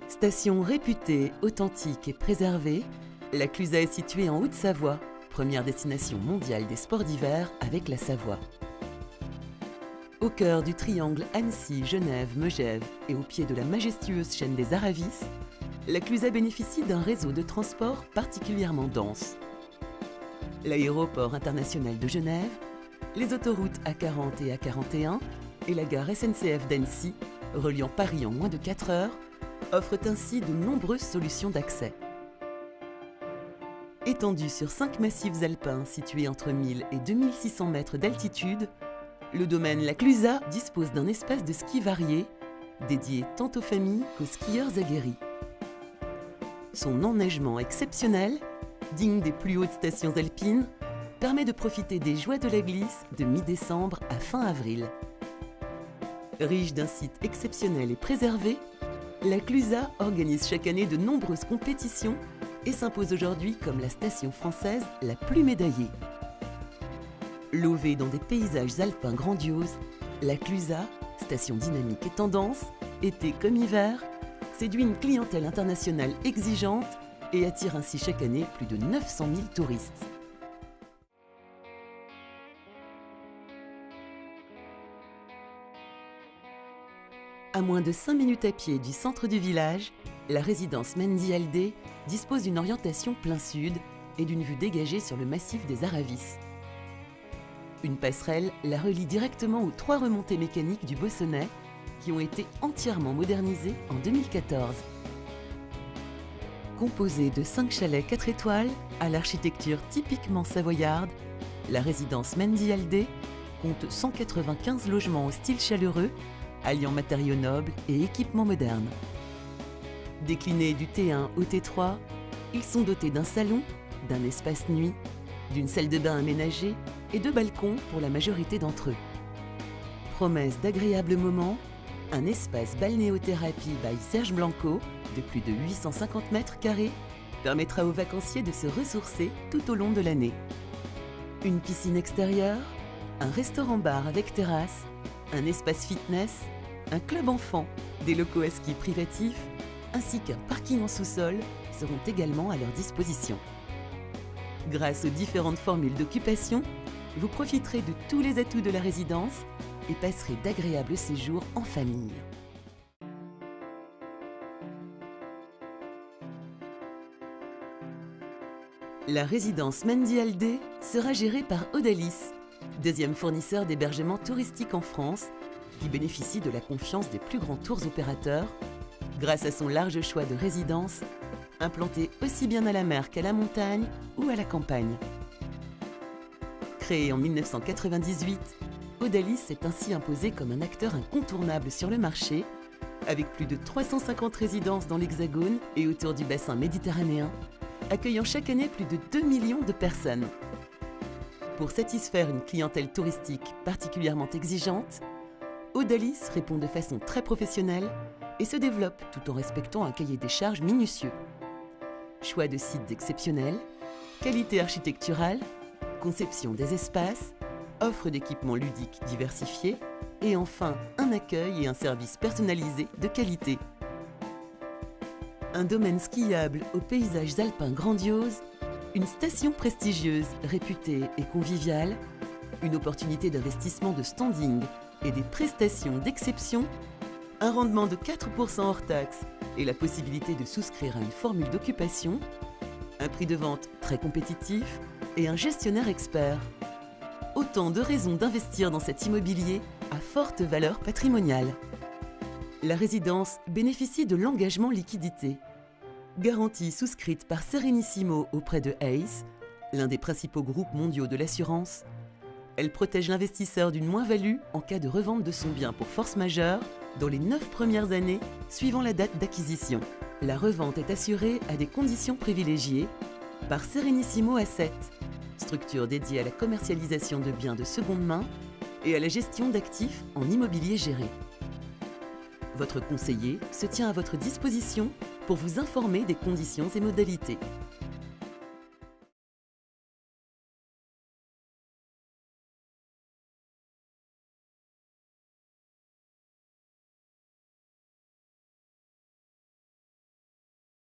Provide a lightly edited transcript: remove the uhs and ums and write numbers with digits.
Station réputée, authentique et préservée, la Clusa est située en Haute-Savoie, première destination mondiale des sports d'hiver avec la Savoie. Au cœur du triangle Annecy, Genève, Megève et au pied de la majestueuse chaîne des Aravis, la Clusa bénéficie d'un réseau de transport particulièrement dense. L'aéroport international de Genève, les autoroutes A40 et A41 et la gare SNCF d'Annecy, reliant Paris en moins de 4 heures, offrent ainsi de nombreuses solutions d'accès. Étendu sur 5 massifs alpins situés entre 1000 et 2600 mètres d'altitude, le domaine La Clusa dispose d'un espace de ski varié, dédié tant aux familles qu'aux skieurs aguerris. Son enneigement exceptionnel, digne des plus hautes stations alpines, permet de profiter des joies de la glisse de mi-décembre à fin avril. Riche d'un site exceptionnel et préservé, la Clusa organise chaque année de nombreuses compétitions et s'impose aujourd'hui comme la station française la plus médaillée. Lové dans des paysages alpins grandioses, la Clusa, station dynamique et tendance, été comme hiver, séduit une clientèle internationale exigeante et attire ainsi chaque année plus de 900 000 touristes. À moins de 5 minutes à pied du centre du village, la résidence Mendy Aldé dispose d'une orientation plein sud et d'une vue dégagée sur le massif des Aravis. Une passerelle la relie directement aux 3 remontées mécaniques du Bossonnet qui ont été entièrement modernisées en 2014. Composée de 5 chalets 4 étoiles à l'architecture typiquement savoyarde, la résidence Mendy Aldé compte 195 logements au style chaleureux, alliant matériaux nobles et équipements modernes. Déclinés du T1 au T3, ils sont dotés d'un salon, d'un espace nuit, d'une salle de bain aménagée et de balcons pour la majorité d'entre eux. Promesse d'agréables moments, un espace balnéothérapie by Serge Blanco de plus de 850 mètres carrés permettra aux vacanciers de se ressourcer tout au long de l'année. Une piscine extérieure, un restaurant-bar avec terrasse, un espace fitness, un club enfant, des locaux à ski privatifs, ainsi qu'un parking en sous-sol seront également à leur disposition. Grâce aux différentes formules d'occupation, vous profiterez de tous les atouts de la résidence et passerez d'agréables séjours en famille. La résidence Mendy Aldé sera gérée par Odalis, deuxième fournisseur d'hébergement touristique en France, qui bénéficie de la confiance des plus grands tours opérateurs, grâce à son large choix de résidences, implantées aussi bien à la mer qu'à la montagne ou à la campagne. Créé en 1998, Odalis s'est ainsi imposé comme un acteur incontournable sur le marché, avec plus de 350 résidences dans l'Hexagone et autour du bassin méditerranéen, accueillant chaque année plus de 2 millions de personnes. Pour satisfaire une clientèle touristique particulièrement exigeante, Odalis répond de façon très professionnelle et se développe tout en respectant un cahier des charges minutieux. Choix de sites exceptionnels, qualité architecturale, conception des espaces, offre d'équipements ludiques diversifiés et enfin un accueil et un service personnalisé de qualité. Un domaine skiable aux paysages alpins grandioses, une station prestigieuse, réputée et conviviale, une opportunité d'investissement de standing et des prestations d'exception, un rendement de 4% hors taxe et la possibilité de souscrire à une formule d'occupation, un prix de vente très compétitif et un gestionnaire expert. Autant de raisons d'investir dans cet immobilier à forte valeur patrimoniale. La résidence bénéficie de l'engagement liquidité. Garantie souscrite par Serenissimo auprès de ACE, l'un des principaux groupes mondiaux de l'assurance, elle protège l'investisseur d'une moins-value en cas de revente de son bien pour force majeure dans les 9 premières années suivant la date d'acquisition. La revente est assurée à des conditions privilégiées par Serenissimo Asset, structure dédiée à la commercialisation de biens de seconde main et à la gestion d'actifs en immobilier géré. Votre conseiller se tient à votre disposition pour vous informer des conditions et modalités.